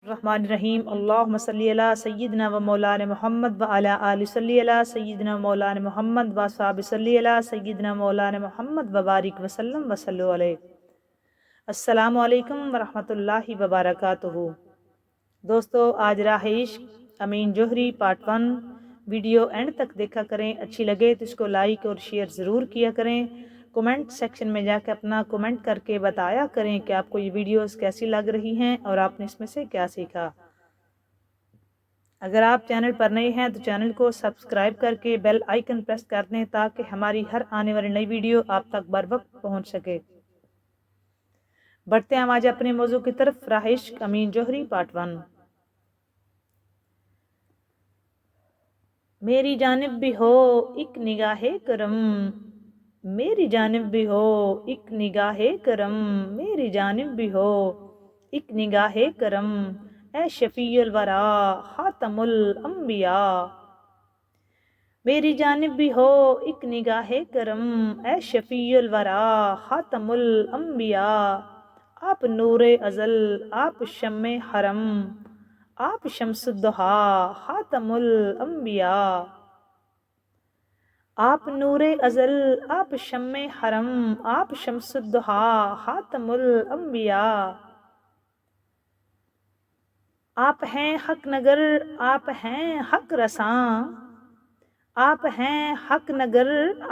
الرحمن الرحیم اللہم صلی علی سیدنا و مولانا محمد و علی آل صلی علی سیدنا مولانا محمد و صحابہ صلی علی سیدنا مولانا محمد و بارک وسلم وصلو علیہ۔ السلام علیکم ورحمۃ اللہ وبرکاتہ۔ دوستو، آج راہ عشق امین جوہری پارٹ 1 ویڈیو اینڈ تک دیکھا کریں، اچھی لگے تو اس کو لائک اور شیئر ضرور کیا کریں۔ کومنٹ سیکشن میں جا کے اپنا کومنٹ کر کے بتایا کریں کہ آپ کو یہ ویڈیوز کیسی لگ رہی ہیں اور آپ نے اس میں سے کیا سیکھا۔ اگر آپ چینل پر نئے ہیں تو چینل کو سبسکرائب کر کے بیل آئیکن پریس کر دیں تاکہ ہماری ہر آنے والی نئی ویڈیو آپ تک بر وقت پہنچ سکے۔ بڑھتے ہیں آج اپنے موضوع کی طرف، راہ عشق امین جوہری پارٹ 1۔ میری جانب بھی ہو ایک نگاہ کرم، میری جانب بھی ہو ایک نگاہ کرم، میری جانب بھی ہو ایک نگاہ کرم، اے شفیع الورا خاتم الانبیاء۔ میری جانب بھی ہو ایک نگاہ کرم، اے شفیع الورا خاتم الانبیاء۔ آپ نور ازل، آپ شمع حرم، آپ شمس الضحیٰ خاتم الانبیاء۔ آپ نور ازل، آپ شمع حرم، آپ شمس الضحیٰ خاتم الانبیاء۔ آپ ہیں حق نگر، آپ ہیں حق رساں، آپ ہیں حق نگر،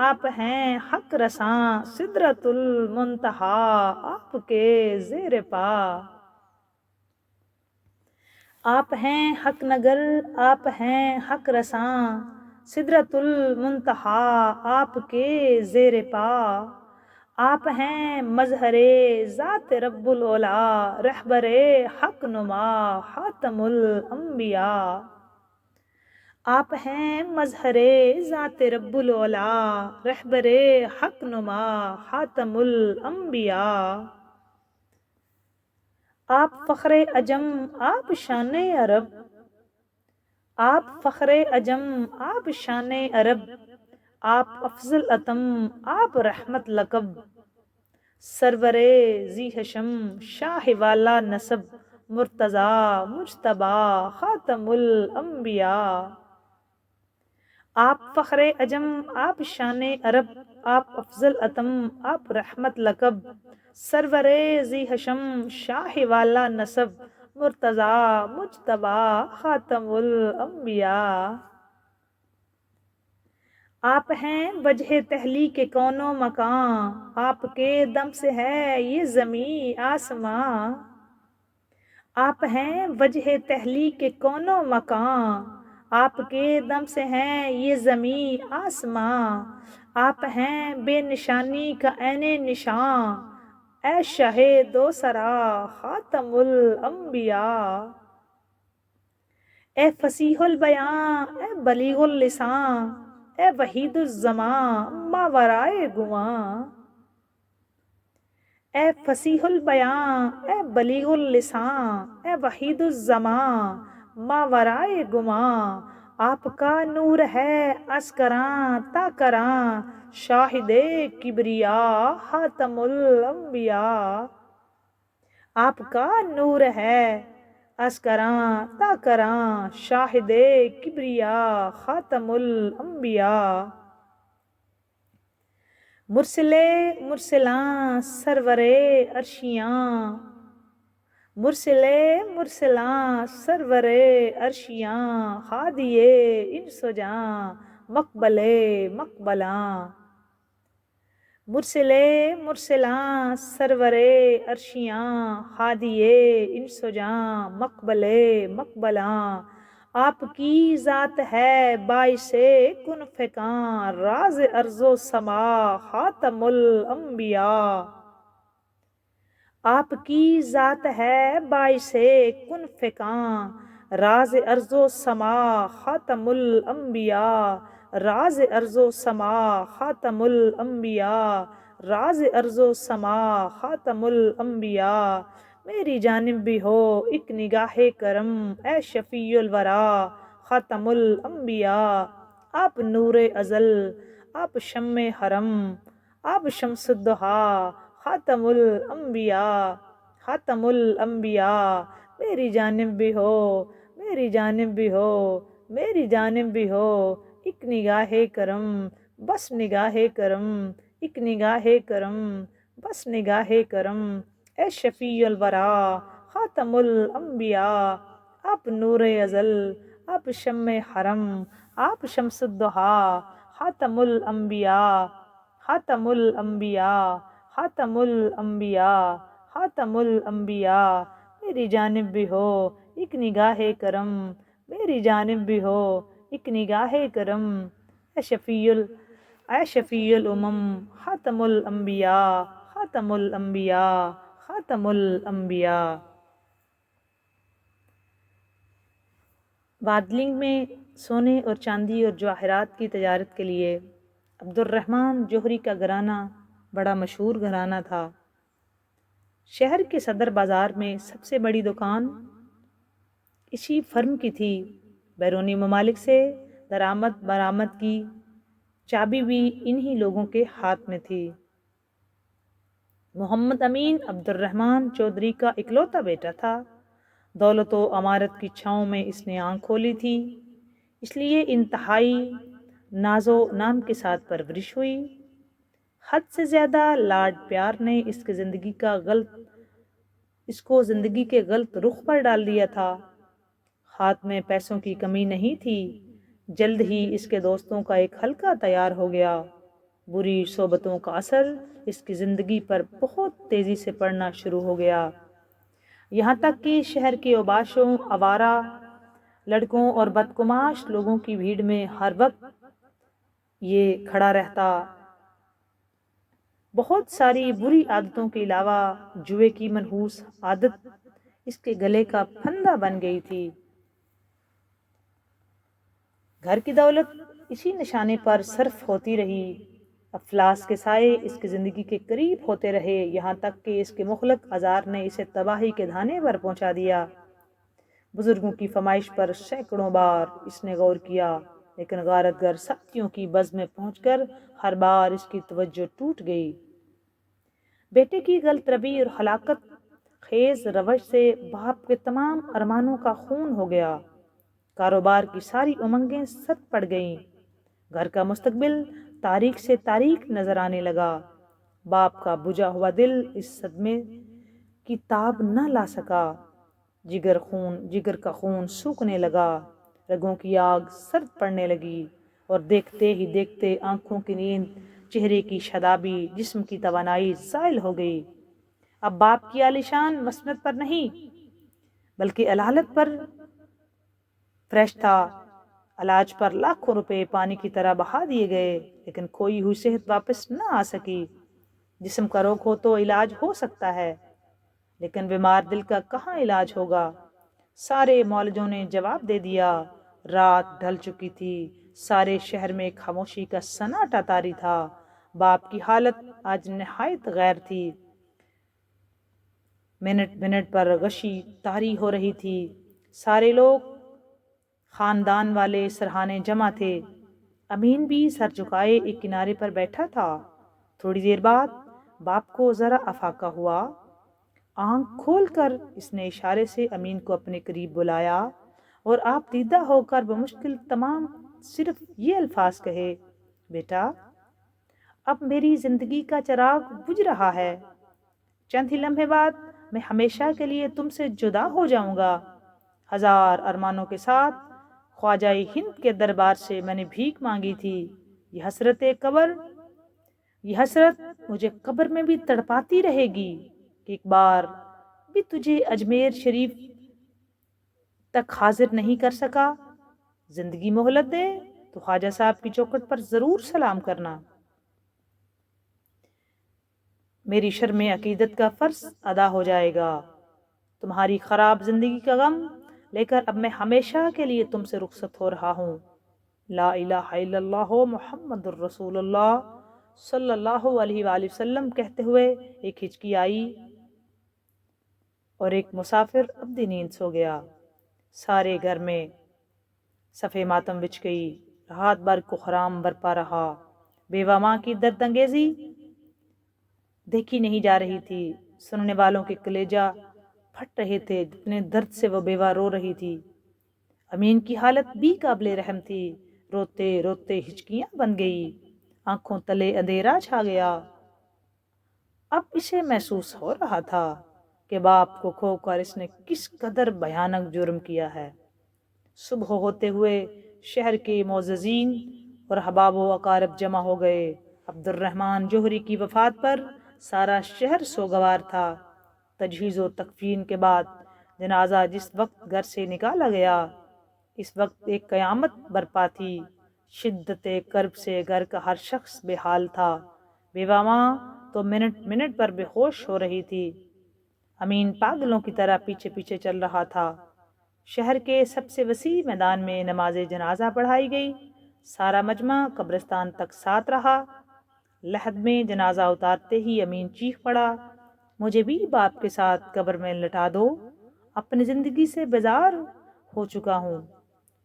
آپ ہیں حق رساں، سدرۃ المنتہیٰ آپ کے زیر پا۔ آپ ہیں حق نگر، آپ ہیں حق رساں، سدرۃ المنتہیٰ آپ کے زیر پا۔ آپ ہیں مظہر ذات رب العلا، رہبر حق نما خاتم الانبیاء۔ آپ ہیں مظہر ذات رب العلا، رہبر حق نما خاتم الانبیاء۔ آپ فخر عجم، آپ شان عرب، آپ فخر عجم، آپ شان عرب، آپ افضل عتم، آپ رحمت لقب، سرور ذی حشم شاہ والا نسب، مرتضیٰ مجتبیٰ خاتم الانبیاء۔ آپ فخر عجم، آپ شان عرب، آپ افضل عتم، آپ رحمت لقب، سرور ذی حشم شاہ والا نسب، مرتضیٰ مجتبیٰ خاتم الانبیاء۔ آپ ہیں وجہ تحلیق کون و مکان، آپ کے دم سے ہے یہ زمین آسماں۔ آپ ہیں وجہ تحلیق کون و مکان، آپ کے دم سے ہے یہ زمین آسماں۔ آپ ہیں بے نشانی کا عین نشان، اے شاہ دو سرا خاتم الانبیاء۔ اے فصیح البیاں، اے بلیغ اللسان، اے وحید الزمان ماورائے گواں۔ اے فصیح البیاں، اے بلیغ اللسان، اے وحید الزمان ماورائے گواں۔ آپ کا نور ہے از کراں تا کراں، شاہد کبریاء خاتم الانبیاء۔ آپ کا نور ہے از کراں تا کراں، شاہد کبریاء خاتم الانبیاء۔ مرسل مرسلاں سرور عرشیاں، مرسل مرسلاں سرور عرشیاں، ہادی انس و جاں مقبل مقبلاں۔ مرسل مرسلاں سرور عرشیاں، ہادی انس و جاں مقبل مقبلاں۔ آپ کی ذات ہے باعث کن فکاں، راز ارض و سما خاتم الانبیاء۔ آپ کی ذات ہے باعث کن فکاں، راز ارض و سما خاتم الانبیاء۔ راز ارض و سما خاتم الانبیاء، راز ارض و سما خاتم الانبیاء۔ میری جانب بھی ہو ایک نگاہ کرم، اے شفیع الورا خاتم الانبیاء۔ آپ نور ازل، آپ شمع حرم، آپ شمس الضحیٰ خاتم الانبیاء، خاتم الانبیاء۔ میری جانب بھی ہو، میری جانب بھی ہو، میری جانب بھی ہو، ایک نگاہ کرم، بس نگاہ کرم، ایک نگاہ کرم، بس نگاہ کرم، اے شفیع الورا، خاتم الانبیاء، آپ نور ازل، آپ شمع حرم، آپ شمس الضحا، خاتم الانبیاء، خاتم الانبیاء، خاتم الانبیاء، خاتم الانبیاء، میری جانب بھی ہو ایک نگاہ کرم، میری جانب بھی ہو ایک نگاہ کرم، اے شفیع الامم، خاتم الانبیاء، خاتم الانبیاء، خاتم الانبیاء۔ بادلنگ میں سونے اور چاندی اور جواہرات کی تجارت کے لیے عبد الرحمن جوہری کا گھرانہ بڑا مشہور گھرانہ تھا۔ شہر کے صدر بازار میں سب سے بڑی دکان اسی فرم کی تھی۔ بیرونی ممالک سے درآمد برآمد کی چابی بھی انہی لوگوں کے ہاتھ میں تھی۔ محمد امین عبد الرحمن چودھری کا اکلوتا بیٹا تھا۔ دولت و امارت کی چھاؤں میں اس نے آنکھ کھولی تھی، اس لیے انتہائی ناز و نام کے ساتھ پرورش ہوئی۔ حد سے زیادہ لاڈ پیار نے اس کو زندگی کے غلط رخ پر ڈال دیا تھا۔ ہاتھ میں پیسوں کی کمی نہیں تھی، جلد ہی اس کے دوستوں کا ایک حلقہ تیار ہو گیا۔ بری صحبتوں کا اثر اس کی زندگی پر بہت تیزی سے پڑنا شروع ہو گیا، یہاں تک کہ شہر کے اوباشوں، آوارہ لڑکوں اور بدقماش لوگوں کی بھیڑ میں ہر وقت یہ کھڑا رہتا۔ بہت ساری بری عادتوں کے علاوہ جوئے کی منحوس عادت اس کے گلے کا پھندا بن گئی تھی۔ گھر کی دولت اسی نشانے پر صرف ہوتی رہی، افلاس کے سائے اس کی زندگی کے قریب ہوتے رہے، یہاں تک کہ اس کے مخلق آزار نے اسے تباہی کے دھانے پر پہنچا دیا۔ بزرگوں کی فرمائش پر سینکڑوں بار اس نے غور کیا، لیکن غارت گر ساتھیوں کی بز میں پہنچ کر ہر بار اس کی توجہ ٹوٹ گئی۔ بیٹے کی غلط روی اور ہلاکت خیز روش سے باپ کے تمام ارمانوں کا خون ہو گیا۔ کاروبار کی ساری امنگیں ست پڑ گئیں، گھر کا مستقبل تاریک سے تاریک نظر آنے لگا۔ باپ کا بجھا ہوا دل اس صدمے کی تاب نہ لا سکا، جگر کا خون سوکھنے لگا، رگوں کی آگ سرد پڑنے لگی، اور دیکھتے ہی دیکھتے آنکھوں کی نیند، چہرے کی شادابی، جسم کی توانائی زائل ہو گئی۔ اب باپ کی عالیشان مسند پر نہیں بلکہ علالت پر فرش تھا۔ علاج پر لاکھوں روپے پانی کی طرح بہا دیے گئے، لیکن کھوئی ہوئی صحت واپس نہ آ سکی۔ جسم کا روگ ہو تو علاج ہو سکتا ہے، لیکن بیمار دل کا کہاں علاج ہوگا؟ سارے معالجوں نے جواب دے دیا۔ رات ڈھل چکی تھی، سارے شہر میں خاموشی کا سناٹا طاری تھا۔ باپ کی حالت آج نہایت غیر تھی، منٹ منٹ پر غشی طاری ہو رہی تھی۔ سارے لوگ خاندان والے سرہانے جمع تھے۔ امین بھی سر جھکائے ایک کنارے پر بیٹھا تھا۔ تھوڑی دیر بعد باپ کو ذرا افاقہ ہوا۔ آنکھ کھول کر اس نے اشارے سے امین کو اپنے قریب بلایا اور آپ دیدہ ہو کر بمشکل تمام صرف یہ الفاظ کہے، بیٹا اب میری زندگی کا چراغ بجھ رہا ہے، چند ہی لمحے بعد میں ہمیشہ کے لیے تم سے جدا ہو جاؤں گا۔ ہزار ارمانوں کے ساتھ خواجہ ہند کے دربار سے میں نے بھیک مانگی تھی۔ یہ حسرت مجھے قبر میں بھی تڑپاتی رہے گی کہ ایک بار بھی تجھے اجمیر شریف تک حاضر نہیں کر سکا۔ زندگی مہلت دے تو خواجہ صاحب کی چوکھٹ پر ضرور سلام کرنا۔ میری شرم عقیدت کا فرض ادا ہو جائے گا۔ تمہاری خراب زندگی کا غم لے کر اب میں ہمیشہ کے لیے تم سے رخصت ہو رہا ہوں۔ لا الہ الا اللہ محمد الرسول اللہ صلی اللہ علیہ وآلہ وسلم کہتے ہوئے ایک ہچکی آئی اور ایک مسافر ابدی نیند سو گیا۔ سارے گھر میں صفے ماتم بچھ گئی، رات بھر کحرام برپا رہا۔ بیوہ ماں کی درد انگیزی دیکھی نہیں جا رہی تھی، سننے والوں کے کلیجہ پھٹ رہے تھے، جتنے درد سے وہ بیوہ رو رہی تھی۔ امین کی حالت بھی قابل رحم تھی، روتے روتے ہچکیاں بن گئی، آنکھوں تلے اندھیرا چھا گیا۔ اب اسے محسوس ہو رہا تھا کہ باپ کو کھو کر اس نے کس قدر بھیانک جرم کیا ہے۔ صبح ہوتے ہوئے شہر کے معززین اور احباب و اقارب جمع ہو گئے۔ عبد الرحمن جوہری کی وفات پر سارا شہر سوگوار تھا۔ تجہیز و تکفین کے بعد جنازہ جس وقت گھر سے نکالا گیا، اس وقت ایک قیامت برپا تھی۔ شدت کرب سے گھر کا ہر شخص بے حال تھا۔ بیوہ ماں تو منٹ منٹ پر بے ہوش ہو رہی تھی۔ امین پاگلوں کی طرح پیچھے پیچھے چل رہا تھا۔ شہر کے سب سے وسیع میدان میں نماز جنازہ پڑھائی گئی۔ سارا مجمع قبرستان تک ساتھ رہا۔ لحد میں جنازہ اتارتے ہی امین چیخ پڑا، مجھے بھی باپ کے ساتھ قبر میں لٹا دو، اپنی زندگی سے بیزار ہو چکا ہوں۔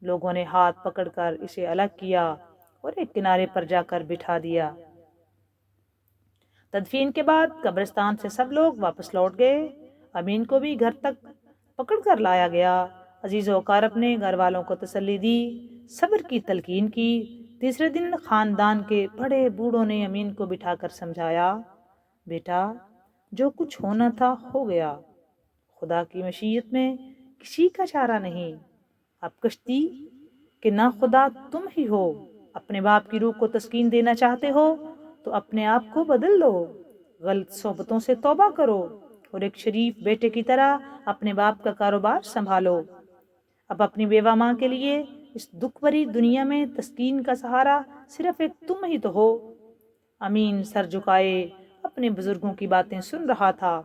لوگوں نے ہاتھ پکڑ کر اسے الگ کیا اور ایک کنارے پر جا کر بٹھا دیا۔ تدفین کے بعد قبرستان سے سب لوگ واپس لوٹ گئے۔ امین کو بھی گھر تک پکڑ کر لایا گیا۔ عزیز و اقارب نے گھر والوں کو تسلی دی، صبر کی تلقین کی۔ تیسرے دن خاندان کے بڑے بوڑھوں نے امین کو بٹھا کر سمجھایا، بیٹا جو کچھ ہونا تھا ہو گیا، خدا کی مشیت میں کسی کا چارہ نہیں۔ اب کشتی کہ نہ خدا تم ہی ہو، اپنے باپ کی روح کو تسکین دینا چاہتے ہو تو اپنے آپ کو بدل لو، غلط صحبتوں سے توبہ کرو اور ایک شریف بیٹے کی طرح اپنے باپ کا کاروبار سنبھالو۔ اب اپنی بیوہ ماں کے لیے اس دکھ بھری دنیا میں تسکین کا سہارا صرف ایک تم ہی تو ہو۔ امین سر جھکائے اپنے بزرگوں کی باتیں سن رہا تھا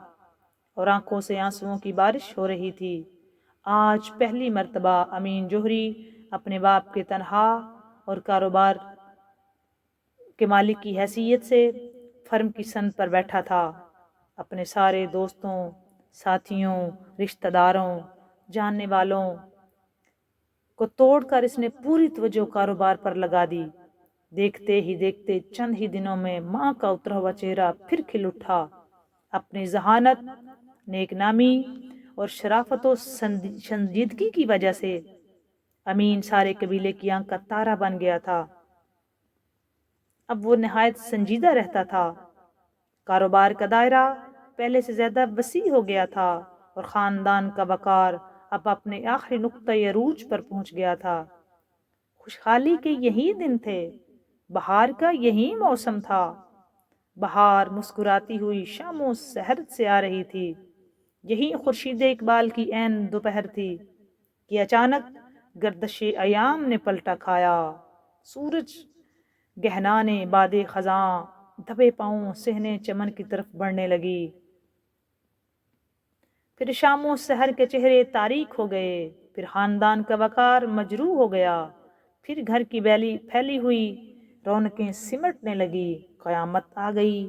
اور آنکھوں سے آنسوؤں کی بارش ہو رہی تھی۔ آج پہلی مرتبہ امین جوہری اپنے باپ کے تنہا اور کاروبار کے مالک کی حیثیت سے فرم کی سند پر بیٹھا تھا۔ اپنے سارے دوستوں، ساتھیوں، رشتہ داروں، جاننے والوں کو توڑ کر اس نے پوری توجہ کاروبار پر لگا دی۔ دیکھتے ہی دیکھتے چند ہی دنوں میں ماں کا اترا ہوا چہرہ پھر کھل اٹھا۔ اپنی ذہانت، نیک نامی اور شرافت و سنجیدگی کی وجہ سے امین سارے قبیلے کی آنکھ کا تارا بن گیا تھا۔ اب وہ نہایت سنجیدہ رہتا تھا۔ کاروبار کا دائرہ پہلے سے زیادہ وسیع ہو گیا تھا اور خاندان کا وقار اب اپنے آخری نقطۂ عروج پر پہنچ گیا تھا۔ خوشحالی کے یہی دن تھے، بہار کا یہی موسم تھا۔ بہار مسکراتی ہوئی شام و سحر سے آ رہی تھی۔ یہی خورشید اقبال کی عین دوپہر تھی کہ اچانک گردش ایام نے پلٹا کھایا۔ سورج گہنانے باد خزاں دبے پاؤں صحن چمن کی طرف بڑھنے لگی۔ پھر شام و سحر کے چہرے تاریک ہو گئے، پھر خاندان کا وقار مجروح ہو گیا، پھر گھر کی پھیلی ہوئی رونقیں سمٹنے لگی۔ قیامت آ گئی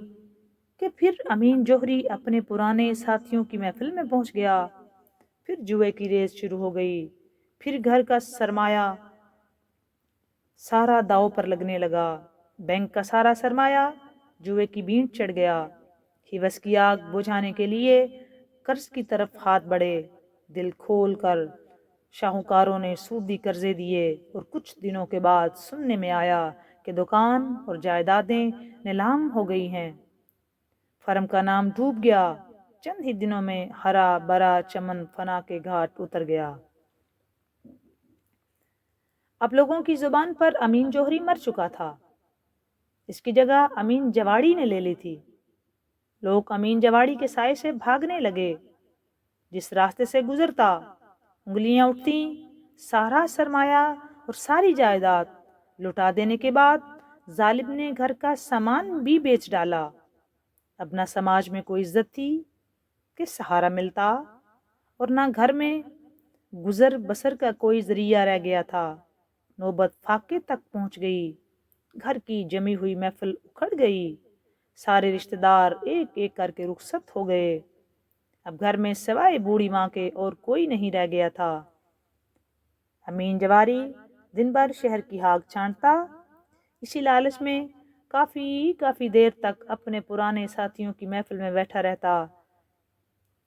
کہ پھر امین جوہری اپنے پرانے ساتھیوں کی محفل میں پہنچ گیا۔ پھر جوئے کی ریس شروع ہو گئی، پھر گھر کا سرمایہ سارا داؤ پر لگنے لگا۔ بینک کا سارا سرمایہ جوئے کی بینٹ چڑھ گیا۔ ہوس کی آگ بجھانے کے لیے قرض کی طرف ہاتھ بڑھے۔ دل کھول کر شاہوکاروں نے سودی قرضے دیے اور کچھ دنوں کے بعد سننے میں آیا کہ دکان اور جائیدادیں نیلام ہو گئی ہیں۔ فرم کا نام ڈوب گیا۔ چند ہی دنوں میں ہرا بھرا چمن فنا کے گھاٹ اتر گیا۔ اب لوگوں کی زبان پر امین جوہری مر چکا تھا، اس کی جگہ امین جواڑی نے لے لی تھی۔ لوگ امین جواڑی کے سائے سے بھاگنے لگے۔ جس راستے سے گزرتا انگلیاں اٹھتی، سارا سرمایہ اور ساری جائیداد لٹا دینے کے بعد ظالم نے گھر کا سامان بھی بیچ ڈالا۔ اب نہ سماج میں کوئی عزت تھی کہ سہارا ملتا اور نہ گھر میں گزر بسر کا کوئی ذریعہ رہ گیا تھا۔ نوبت فاقے تک پہنچ گئی۔ گھر کی جمی ہوئی محفل اکھڑ گئی۔ سارے رشتہ دار ایک ایک کر کے رخصت ہو گئے۔ اب گھر میں سوائے بوڑھی ماں کے اور کوئی نہیں رہ گیا تھا۔ امین جواری دن بھر شہر کی ہاک چھانٹتا، اسی لالچ میں کافی دیر تک اپنے پرانے ساتھیوں کی محفل میں بیٹھا رہتا۔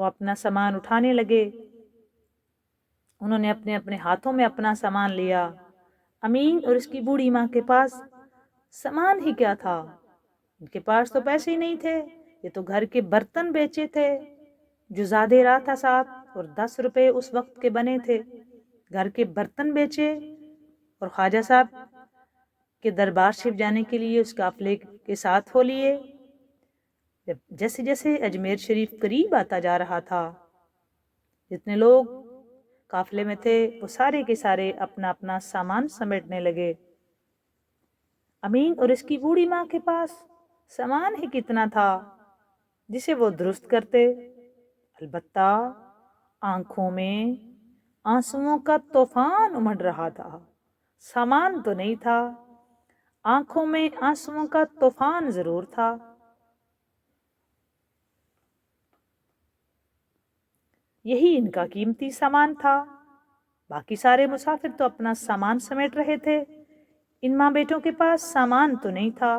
وہ اپنا سامان اٹھانے لگے، انہوں نے اپنے اپنے ہاتھوں میں اپنا سامان لیا۔ امین اور اس کی بوڑھی ماں کے پاس سامان ہی کیا تھا، ان کے پاس تو پیسے ہی نہیں تھے، یہ تو گھر کے برتن بیچے تھے جو زیادہ رہا تھا 7 اور 10 روپے اس وقت کے بنے تھے، گھر کے برتن بیچے اور خواجہ صاحب کے دربار شریف جانے کے لیے اس قافلے کے ساتھ ہو لیے۔ جیسے جیسے اجمیر شریف قریب آتا جا رہا تھا، جتنے لوگ قافلے میں تھے وہ سارے کے سارے اپنا اپنا سامان سمیٹنے لگے۔ امین اور اس کی بوڑھی ماں کے پاس سامان ہی کتنا تھا جسے وہ درست کرتے، البتہ آنکھوں میں آنسوؤں کا طوفان امڑ رہا تھا۔ سامان تو نہیں تھا، آنکھوں میں آنسوؤں کا طوفان ضرور تھا۔ یہی ان کا قیمتی سامان تھا۔ باقی سارے مسافر تو اپنا سامان سمیٹ رہے تھے، ان ماں بیٹوں کے پاس سامان تو نہیں تھا،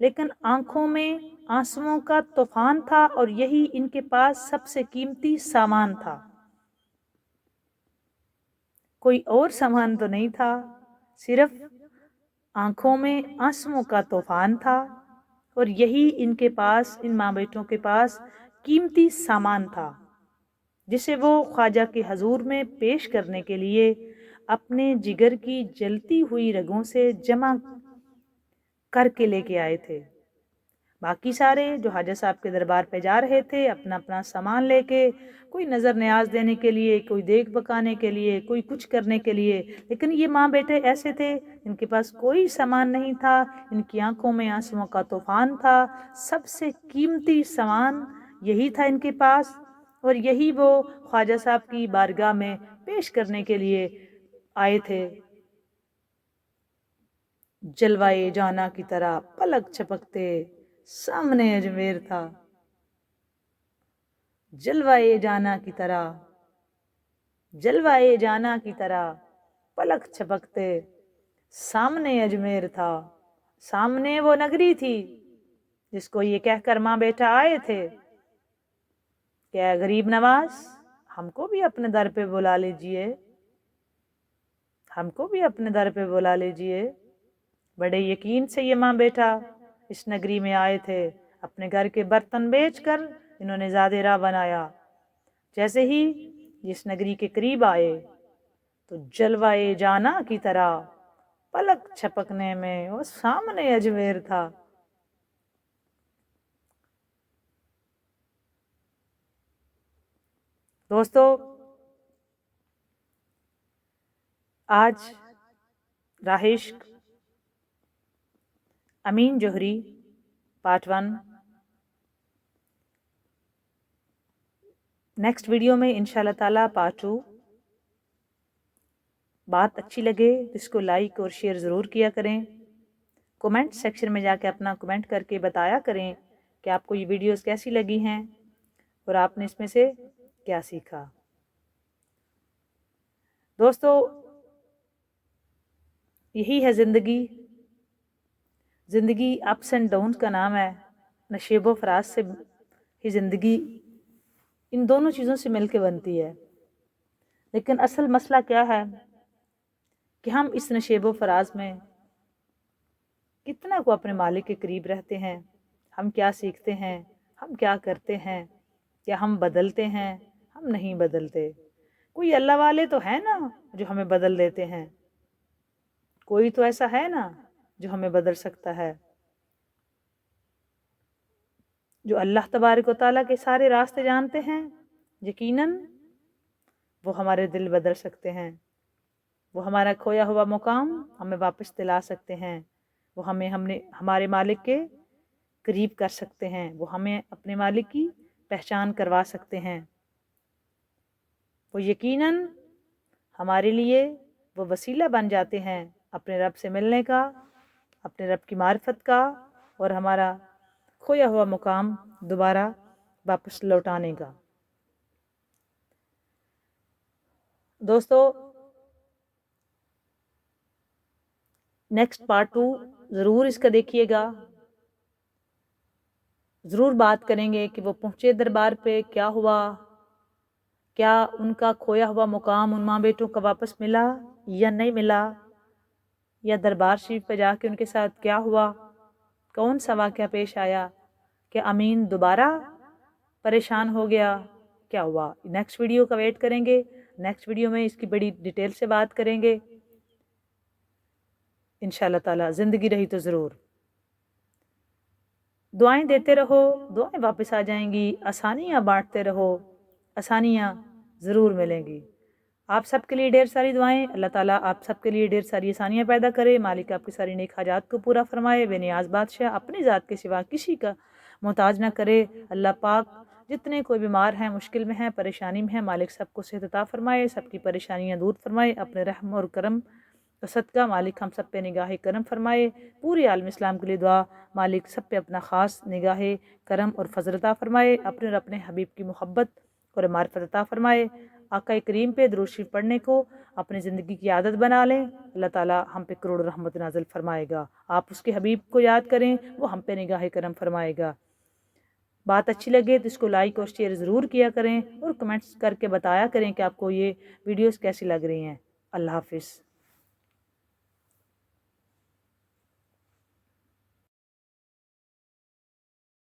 لیکن آنکھوں میں آنسوؤں کا طوفان تھا اور یہی ان کے پاس سب سے قیمتی سامان تھا۔ کوئی اور سامان تو نہیں تھا، صرف آنکھوں میں آنسوؤں کا طوفان تھا اور یہی ان کے پاس، ان ماں بیٹوں کے پاس قیمتی سامان تھا جسے وہ خواجہ کے حضور میں پیش کرنے کے لیے اپنے جگر کی جلتی ہوئی رگوں سے جمع کر کے لے کے آئے تھے۔ باقی سارے جو خواجہ صاحب کے دربار پہ جا رہے تھے اپنا اپنا سامان لے کے، کوئی نظر نیاز دینے کے لیے، کوئی دیکھ پکانے کے لیے، کوئی کچھ کرنے کے لیے، لیکن یہ ماں بیٹے ایسے تھے ان کے پاس کوئی سامان نہیں تھا، ان کی آنکھوں میں آنسوؤں کا طوفان تھا، سب سے قیمتی سامان یہی تھا ان کے پاس، اور یہی وہ خواجہ صاحب کی بارگاہ میں پیش کرنے کے لیے آئے تھے۔ جلوائے جانا کی طرح پلک چھپکتے سامنے اجمیر تھا، جلوائے جانا کی طرح، جلوائے جانا کی طرح پلک چھپکتے سامنے اجمیر تھا۔ سامنے وہ نگری تھی جس کو یہ کہہ کر ماں بیٹا آئے تھے کہ اے غریب نواز، ہم کو بھی اپنے در پہ بلا لیجئے، ہم کو بھی اپنے در پہ بلا لیجئے۔ بڑے یقین سے یہ ماں بیٹا اس نگری میں آئے تھے، اپنے گھر کے برتن بیچ کر انہوں نے زیادہ راہ بنایا۔ جیسے ہی اس نگری کے قریب آئے تو جلوائے جانا کی طرح پلک چھپکنے میں وہ سامنے اجمیر تھا۔ دوستو، آج راہ عشق امین جوہری پارٹ 1 نیکسٹ ویڈیو میں انشاءاللہ تعالیٰ پارٹ 2۔ بات اچھی لگے تو اس کو لائک اور شیئر ضرور کیا کریں، کومنٹ سیکشن میں جا کے اپنا کومنٹ کر کے بتایا کریں کہ آپ کو یہ ویڈیوز کیسی لگی ہیں اور آپ نے اس میں سے کیا سیکھا۔ دوستو، یہی ہے زندگی، زندگی اپس اینڈ ڈاؤنز کا نام ہے، نشیب و فراز سے ہی زندگی ان دونوں چیزوں سے مل کے بنتی ہے، لیکن اصل مسئلہ کیا ہے کہ ہم اس نشیب و فراز میں کتنا کو اپنے مالک کے قریب رہتے ہیں، ہم کیا سیکھتے ہیں، ہم کیا کرتے ہیں، کیا ہم بدلتے ہیں، ہم نہیں بدلتے۔ کوئی اللہ والے تو ہے نا جو ہمیں بدل دیتے ہیں، کوئی تو ایسا ہے نا جو ہمیں بدل سکتا ہے۔ جو اللہ تبارک و تعالیٰ کے سارے راستے جانتے ہیں، یقیناً وہ ہمارے دل بدل سکتے ہیں، وہ ہمارا کھویا ہوا مقام ہمیں واپس دلا سکتے ہیں، وہ ہمارے مالک کے قریب کر سکتے ہیں، وہ ہمیں اپنے مالک کی پہچان کروا سکتے ہیں۔ وہ یقیناً ہمارے لیے وہ وسیلہ بن جاتے ہیں اپنے رب سے ملنے کا، اپنے رب کی معرفت کا، اور ہمارا کھویا ہوا مقام دوبارہ واپس لوٹانے کا۔ دوستو، نیکسٹ پارٹ 2 ضرور اس کا دیکھیے گا، ضرور بات کریں گے کہ وہ پہنچے دربار پہ، کیا ہوا، کیا ان کا کھویا ہوا مقام ان ماں بیٹوں کا واپس ملا یا نہیں ملا، یا دربار شریف پہ جا کے ان کے ساتھ کیا ہوا، کون سا واقعہ پیش آیا، کہ امین دوبارہ پریشان ہو گیا، کیا ہوا؟ نیکسٹ ویڈیو کا ویٹ کریں گے، نیکسٹ ویڈیو میں اس کی بڑی ڈیٹیل سے بات کریں گے انشاءاللہ تعالی، زندگی رہی تو ضرور۔ دعائیں دیتے رہو، دعائیں واپس آ جائیں گی، آسانیاں بانٹتے رہو، آسانیاں ضرور ملیں گی۔ آپ سب کے لیے ڈھیر ساری دعائیں، اللہ تعالیٰ آپ سب کے لیے ڈھیر ساری آسانیاں پیدا کرے، مالک آپ کی ساری نیک حاجات کو پورا فرمائے، بے نیاز بادشاہ اپنی ذات کے سوا کسی کا محتاج نہ کرے۔ اللہ پاک جتنے کوئی بیمار ہیں، مشکل میں ہیں، پریشانی میں ہیں، مالک سب کو صحت عطا فرمائے، سب کی پریشانیاں دور فرمائے، اپنے رحم اور کرم کا صدقہ مالک ہم سب پہ نگاہ کرم فرمائے۔ پوری عالم اسلام کے لیے دعا، مالک سب پہ اپنا خاص نگاہ کرم اور فضل عطا فرمائے، اپنے اور اپنے حبیب کی محبت اور معرفت عطا فرمائے۔ آقا کریم پہ درود شریف پڑھنے کو اپنی زندگی کی عادت بنا لیں، اللہ تعالیٰ ہم پہ کروڑ رحمت نازل فرمائے گا۔ آپ اس کے حبیب کو یاد کریں، وہ ہم پہ نگاہ کرم فرمائے گا۔ بات اچھی لگے تو اس کو لائک اور شیئر ضرور کیا کریں، اور کمنٹس کر کے بتایا کریں کہ آپ کو یہ ویڈیوز کیسی لگ رہی ہیں۔ اللہ حافظ۔